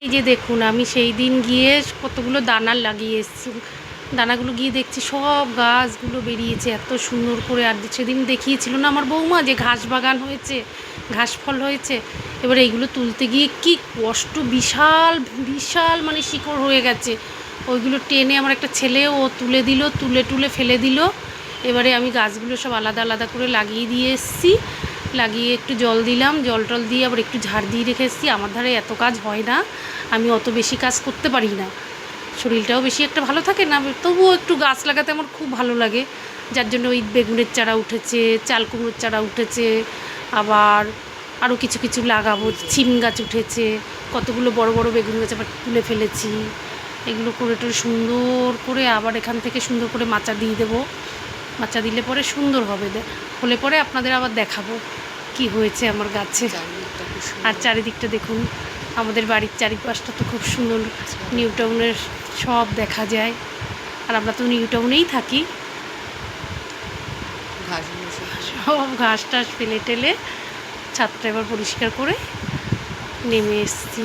এই যে দেখুন, আমি সেই দিন গিয়ে কতগুলো দানা লাগিয়ে এসেছি। দানাগুলো গিয়ে দেখছি সব গাছগুলো বেরিয়েছে এত সুন্দর করে। আর সেদিন দেখিয়েছিল না আমার বৌমা যে ঘাস বাগান হয়েছে, ঘাস ফল হয়েছে। এবার এইগুলো তুলতে গিয়ে কি কষ্ট, বিশাল বিশাল মানে শিকড় হয়ে গেছে। ওইগুলো টেনে আমার একটা ছেলে ও তুলে দিল, তুলে টুলে ফেলে দিল। এবারে আমি গাছগুলো সব আলাদা আলাদা করে লাগিয়ে দিয়ে এসেছি। লাগিয়ে একটু জল দিলাম, জল টল দিয়ে আবার একটু ঝাড় দিয়ে রেখে এসেছি। আমার ধারে এত কাজ হয় না, আমি অত বেশি কাজ করতে পারি না, শরীরটাও বেশি একটা ভালো থাকে না। তবুও একটু গাছ লাগাতে আমার খুব ভালো লাগে, যার জন্য ওই বেগুনের চারা উঠেছে, চাল কুমড়োর চারা উঠেছে, আবার আরও কিছু কিছু লাগাবো। সিম গাছ উঠেছে, কতগুলো বড় বড় বেগুন গাছ আবার তুলে ফেলেছি। এগুলো করে টোরে সুন্দর করে আবার এখান থেকে সুন্দর করে মাচা দিয়ে দেবো। মাচা দিলে পরে সুন্দর হবে, হলে পরে আপনাদের আবার দেখাবো কি হয়েছে আমার গাছে। আর চারিদিকটা দেখুন, আমাদের বাড়ির চারিপাশটা তো খুব সুন্দর, নিউ টাউনের সব দেখা যায়। আর আমরা তো নিউ টাউনেই থাকি। সব ঘাস টাস ফেলে টেলে ছাদটা এবার পরিষ্কার করে নেমে এসেছি।